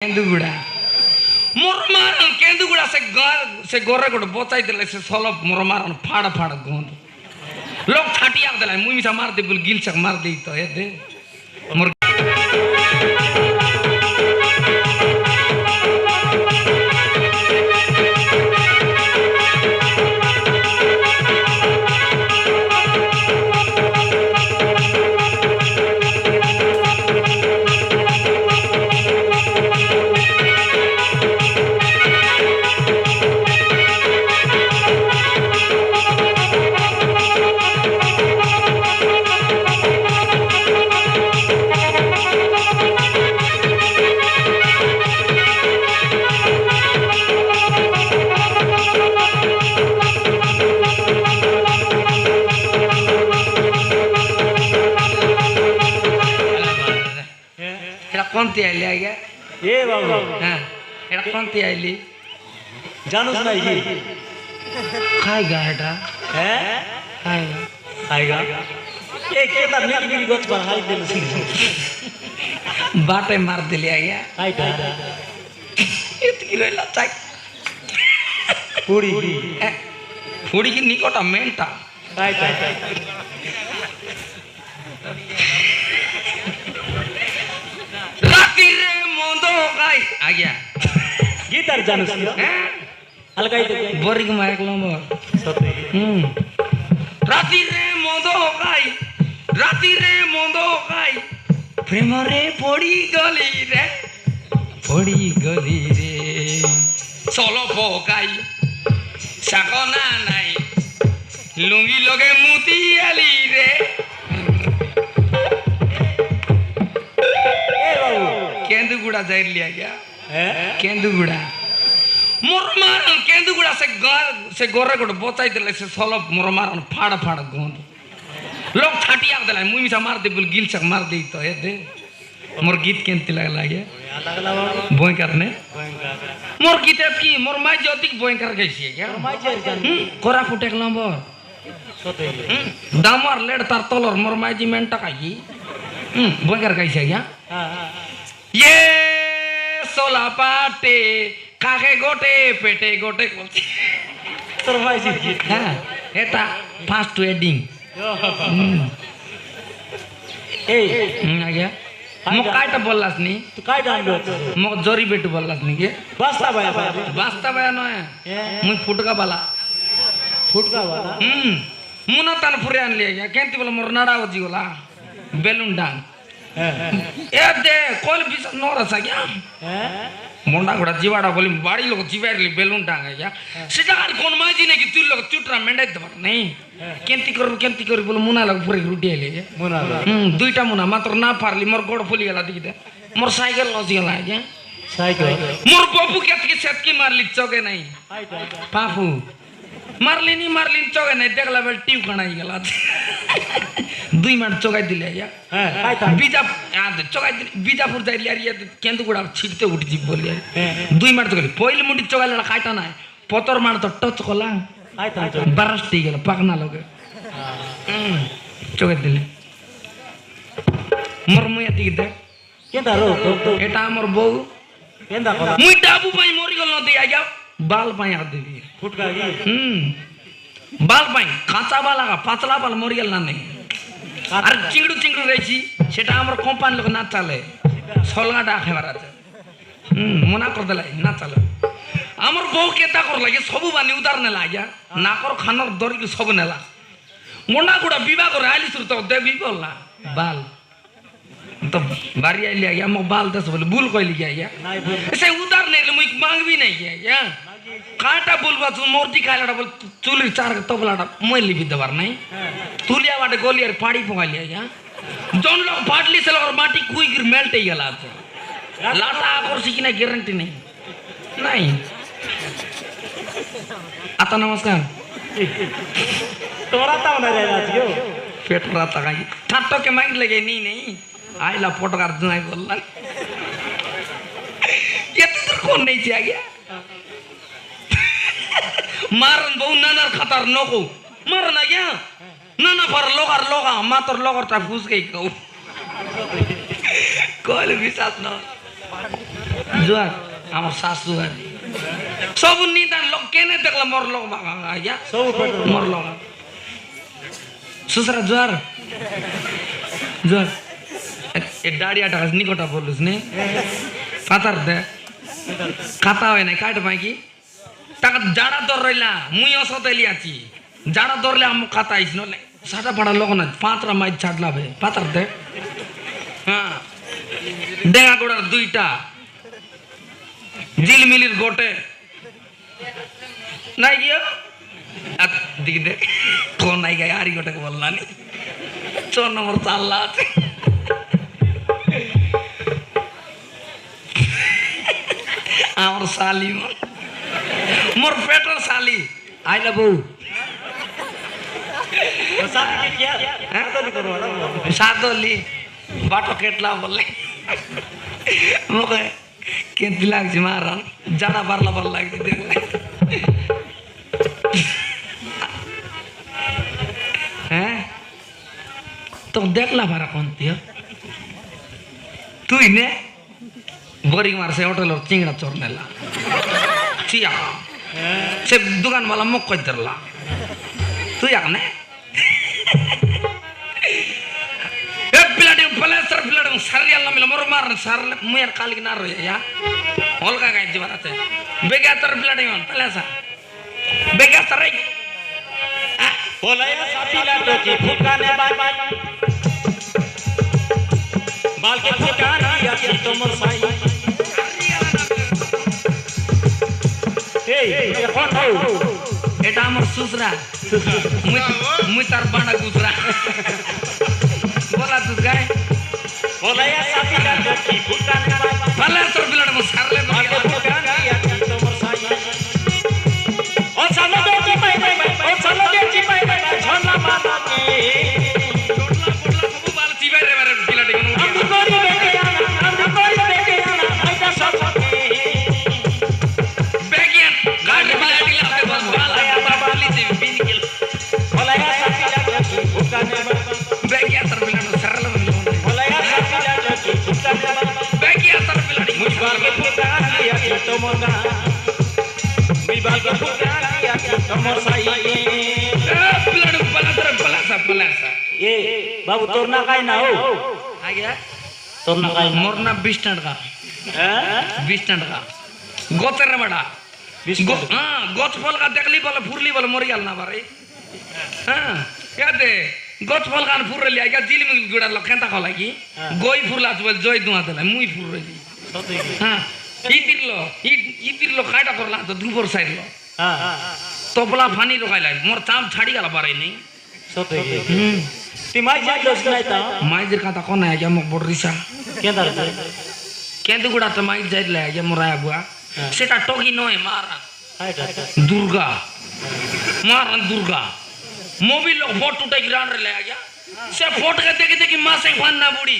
केंदुगुड़ा मोर मारन केंदुगुड़ा से गोरे गोटे बचाई देले से सलप मोर मारन फाड़ फाड़ गोंद लोग छाटिया देला मुई मिसा मार दे बोल गिल चक मार दे तो ए दे मोर कौनती आइली आगे ए बाबू हां एटा कौनती आइली जानूस नहीं की खाएगा एटा हैं खाएगा खाएगा ए केता निकी गच पर हाई देल बाटे मार दिली आगे हाई ता इतकी रहला चाक पूरी फुड़ी की निकोटा मेंटा हाई ता राती रे मोंदो गाय आ गया गीतार जानूस की हल्का ही बोरिंग माइक लंबर सते राती रे मोंदो गाय प्रेम रे पड़ी गली रे चलो पोकाई साकना नाई लुंगी लगे मुती आली रे केंदुगुड़ा जाइर लिया गया केंदुगुड़ा मोर मारन केंदुगुड़ा से गोरे गोटे बचाई देले से सलप मोर मारन फाड़ फाड़ गोंद लोग छाटिया देला मुई मिसा मार दे बोल गिल चक मार दे तो ए दे मोर गीत केंती लागला गया बोय करने मोर गीत की मोर माई ज्योतिक बोय कर गई है क्या कोरा फुटेक लंबर सते दामर लेड तार तलर मोर माई जी मेंटा काई बोय कर गई है क्या हां ये सोला पाटे काके गोटे पेटे गोटे তোর ভাই জি হ্যাঁ এটা ফাস্ট ওয়েডিং এই আগে মোক কাইটা বললাস নি তুই কাই ডান্ডো মোক জরি বেটু বললাস নি কে বাস্তা ভাই বাস্তা ভাই নয় মুই ফুটকা বালা ফুটকা वाला মুনা তান ফুরে আনলি আগে কেনতি বলে মোর নাড়া হজি গলা বেলুন ডাং এ দে কোল বিস নরস আগে मोंडा घोड़ा जीवाड़ा बोली बाड़ी लोग जीवाड़ी बेलून टांग गया सीधा कान कौन माजी ने कि तू लोग चुटरा मेंडे दबर नहीं केंती कर बोल मुना लोग पूरे रुटी ले मुना दुईटा मुना मात्र ना पारली मोर गोड़ फुली गला दिखते मोर साइकिल लसी गला क्या साइकिल मोर बाबू केत की सेट की मारली चौके नहीं पापू मारली चौके नहीं देखला बेल टीव कणाई गला दुई मिनट चौकाई दिले या बीजा चौकाई बीजापुर जाइली यार ये केंदुगुड़ा छिटते उठ जी बोली दुई मिनट चौकाई पहिल मुंडी चौकाइला काटा ना पतर मार तो टच कला बारस्टी गेल पाकना लगे चौकाई दिले मोर मुया दिखते केंदा रो एटा मोर बहू केंदा करा मुई डाबू पाई मोरी गल न दे आया बाल पाई आ देबी फुटका की बाल पाई कांचा बाला का पातला बाल मोरी गल ना नहीं আর চিংড়ু রয়েছি সেটা আমার কোম্পানি লোক না চালে সলগাটা খেবার আছে মনা করে দেলাই না চালে আমার বউ কেতা কর লাগে সবু বানি উদার নেলা আজ্ঞা নাকর খানর দরিকি সব নেলা মোনা গুড়া বিবাহ করে আইলি শুরু তো দেবি বল না বাল তো বাড়ি আইলি আজ্ঞা মোক বাল দেশ বলে ভুল কইলি আজ্ঞা সে উদার নেলে মুই মাংবি নাই আজ্ঞা काटा बोलबा तू मोरटी खाइलाटा बोल चुली चार तबलाटा मैं लिपि देबार नहीं तुलिया बाटे गोलियार पाड़ी पकाइली आया जोन लोग फाटली से लोग माटी कुई गिर मेल्ट ही गला लाटा आकर्षि की ना गारंटी नहीं आता नमस्कार तोरा ता ना रे राजियो पेट राता का ठाटो के माइंड लगे नहीं आइला फोटोकार जुनाई बोलला ये तो कौन नहीं चाहिए मारन बहु नानार खतर नको मारन क्या नाना पर लोगा मातर लोगर ता फुस गई कहू कॉल विश्वास न জুয়ার আমার শাশু আর সব নিদান লোক কেনে দেখলাম মোর লোক আজ্ঞা ସବୁ মোর লোক সুসরা জুয়ার জুয়ার এ দাড়িয়াটা নিকটা বলুস নে পাতার দে খাতা হয় নাই কাট পাই কি টাকা জাড়া দর রইলা মুই অসতেলি আছি জাড়া দরলে আম খাতা আইস নলে সাটা পাড়া লোক না পাঁচটা মাইজ ছাড়লাবে পাতার দে হ্যাঁ ডেঙ্গা গোড়ার দুইটা জিলমিলির গোটে নাই গিয়া দিকে দেখ কোন নাই গায়ে আরি গোটাকে বললানি 4 নম্বর চাল্লা আছে আমার শালি মোর পেটের শালি আইলা বউ શાદી કે ક્યાં તો નહીં કરવાનો সাদলি বাটো কেটলা বললে মোকে কেঁদি লাগছে মারান জাড়া বারলা বার লাগছে দেখলে হ্যাঁ তো দেখলা ভাড়া কোন তুই নে बोरिंग मार से होटल और चिंगड़ा चोर नेला चिया से दुकान वाला मुख को दरला तू या ने ए पिलाडी प्लेसर पिलाडी सरिया ला मिला मोर मार सर मुयर काली ना रो या होल का गाय जीवनाते बेगा तर पिलाडी मन प्लेसा बेगा सरै બોલાયા સાથી લાડો કી ફૂકાને બાય बाल के फुकाना या की तोमर साई এখন হও এটা আমার সুসরা মুই তার বানা গুসরা বলা তুই গায় બોલાયા સાથી લાડો કી ફૂકાને બાય ભલે સર બિલાડ મો સારલે बाल के फुकाना या की तोमर साई ओ चलो बेटी पाई दे ओ चलो बेटी पाई दे छोला मामा की પોટલા સબુ બાલ ચીવાય રે મારે બિલાડ हम कोरी बेटे आना आइता सब બેગિયન ગાડ બિલાડી લાગે બસ બાલા બાબા લીધી બિન કિલ બોલાયા સાથી લાડો કી ફૂકાને બાય બેગિયા સર બિલાડ સરળ બોલાયા સાથી લાડો કી ફૂકાને બાય બેગિયા સર બિલાડી मुझ बाल के फुकाना या की तोमर गा मुझ बाल के फुकाना या की तोमर साई બિલાડ પલાસા ए बाबू तोर ना काय ना हो आ गया तोर ना काय मोरना 20 टन का हैं 20 टन का गोतर रे बड़ा हाँ गोच फल का देखली बोले फुरली बोले मर गया ना बारे हाँ क्या दे गोच फल का फुर लिया क्या जिल में गुड़ा लो खेता खा लगी गोई फुरला तो बोल जोई दुआ देला मुई फुर रही हाँ इतिर लो खाटा करला तो दुपर साइड लो हां तोपला फानी रो खाइला मोर चाम छाड़ी गला बारे नहीं सते ती माई जा दोस नाही ता माइजर का कोन है क्या मक बोडरिसा केदार केंदु गुड़ा तो माइज जाइल ले क्या मोराया बुआ सेटा टोगी नय मारा हाय दुर्गा मारन दुर्गा मोबाइल लोग फोटो उठा गिरान रे ले गया से फोटो के देखी देखी मां से फान ना बुड़ी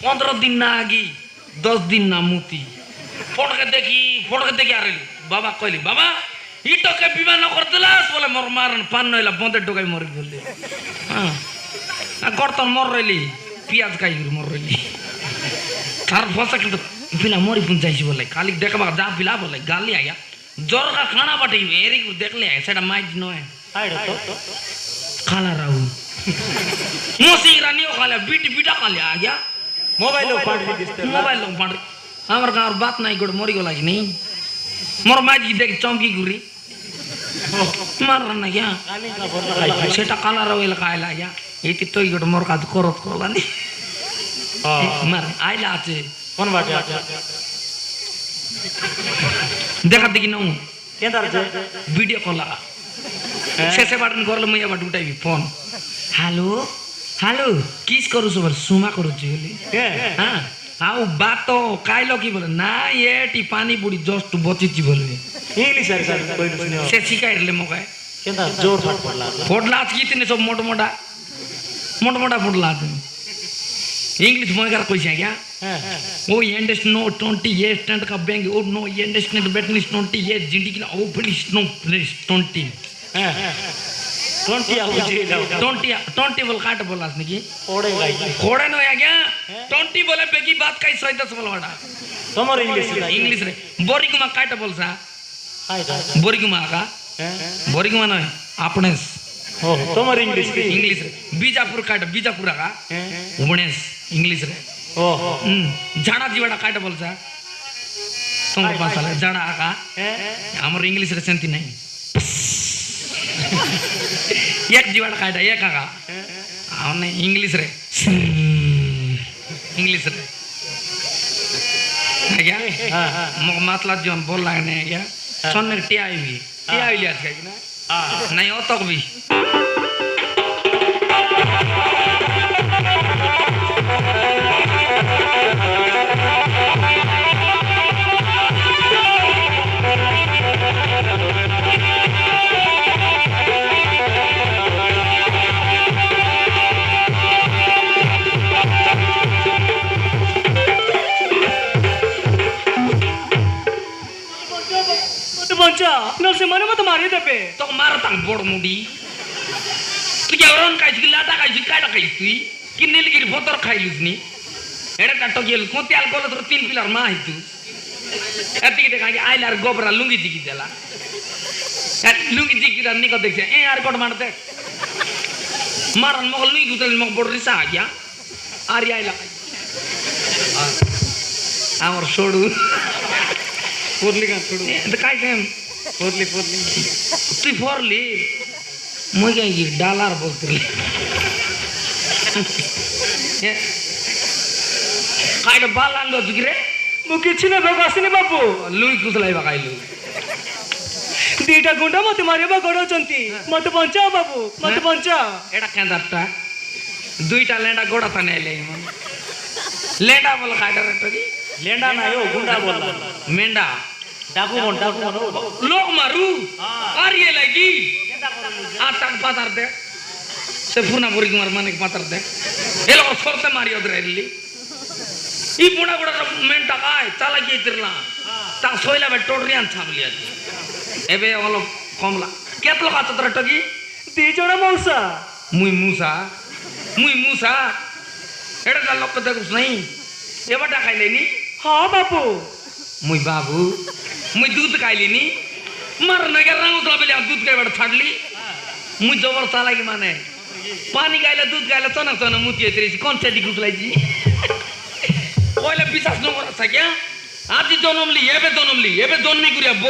15 दिन ना आगी 10 दिन ना मुती फोटो के देखी आ रही बाबा कहली बाबा ई टोके विवाह न कर दिलास बोले मोर मारन पान नइला बंदे टोके मर गेले हां आ करतन मर रही पियाज खाई मर रही तार फसा के पिला मरी पुन जाइছি बोले खाली देखबा जा पिला बोले गाली आया जोर का खाना बाटे एरी को देख ले सेटा माइज न है हाय तो खाला राहु मोसी रानियो खाला बीटा खाली आ गया मोबाइल लो पाड़ी दिसते मोबाइल लो पाड़ हमर गांव बात नहीं गोड़ मरी गला कि नहीं मोर माजी देख चौकी गुरी मार ना क्या गाली का बोल सेटा काला रवेल खायला गया इति तो गोड़ मोर का करत करलानी हां मार आइला আছে कोन बाटे देखा देखी न केदार जे वीडियो कॉल लगा शेषे बाटन करले मैं बाट उठाइबी फोन हेलो हेलो किस करू सब सुमा करू छी के हां आउ बात तो काइलो की बोले ना ये टी पानी बुड़ी जस्ट बची छी बोले इंग्लिश सर कोई सुनो से सिकाइले मके केदार जोर फाट पड़ला फोडला की तने सब मोटा मोटा फोडला इंग्लिश मोगर कोई छै क्या ओ एंडस नो 20 ये स्टैंड का बैंक ओ नो एंडस नेट बेटनिस 20 ये जिंदगी की ओपन नो प्लेस 20 20 आउ जे 20 बोल काट बोलास नहीं ओड़े गाई कोड़े नो या क्या 20 बोले बेकी बात कई 110 बोल वाड़ा তোমার ইংলিশ ইংলিশ রে বরিগুমা কাইটা বলছা কাইটা বরিগুমা কা বরিগুমা নয় আপনেস ও তোমার ইংলিশ কি इंग्लिश रे बीजापुर काट बीजापुर का उबनेस इंग्लिश रे ও झाड़ा जीवाड़ा काट बोलसा तुम पास आले झाड़ा का हमर इंग्लिश रे सेंती नहीं एक जीवाड़ा काट एक का हमने इंग्लिश रे इंग्लिश रे है क्या मग मतलब जोन बोल लागने है क्या सोने टिया आई लिया था ना नहीं हो तो भी বঞ্চা নরসে মনে মতো মারি দেবে तो मार तंग बोड़ मुड़ी तू ఎవరన్ కాইছি లాটা కాইছি కాడా కాইছি তুই কি নীলগিরি ফতর খাইলুস নি এড়ে কাটো গেল কোতে আলকোল তোর তিন পিলার মা হইতু এতি কি কাই আইলার গোবরা লুঙ্গি দিকি দেলা এত লুঙ্গি দিকি রানি কো দেখছে এ আর কোট মারতে মারন মগল লুঙ্গি গুতল মগ বড় রিসা আইয়া আর আইলা আমার छोड़ू পুরলি গান ছড়ু এত কাই কেম পুরলি তুই ফরলি মই কাই কি ডলার বলতলি কাইটা বাল আনলো তুই মু কিছু না বেগ আসিনি বাবু লুই কুতলাই বাকাইলু দিটা গুন্ডা মতে মারিবা গড়াউচন্তি মতে বঞ্চাও বাবু মতে বঞ্চাও এটা কেঁদারটা দুইটা লেন্ডা গোড়া তানে আইলে লেন্ডা বল কাইটা রেট কি লেন্ডা নাই ও গুন্ডা বললা মেন্ডা ডাকু মন লোক মারু আর ये लगी আটাক পাতার দে সে ফুনা বুড়ি কুমার মানে পাতার দে এলো সরতে মারি ওদের এলি ই বুড়া বুড়া মেন্টা কাই চালা কি তিরলা তা সইলা বে টোড়রিয়ান ছামলি আছে এবে হলো কমলা কেত লোক আছে তোর টকি দি জোড়া মৌসা মুই মুসা এটা তার লোক দেখুস নাই এবারটা খাইলেনি হ্যাঁ বাবু মুই বাবু মুই দুধ খাইলিনি মার নগর রঙ উতলা বেলে দুধ খাইবার ছাড়লি মুই জবর চালাকি মানে পানি গাইলে দুধ গাইলে তো না মুতি এতরিছি কোন সেটি গুতলাইছি কইলে বিশ্বাস ন করা থাকে আজি জনমলি এবে জন্মি গুরিয়া বরি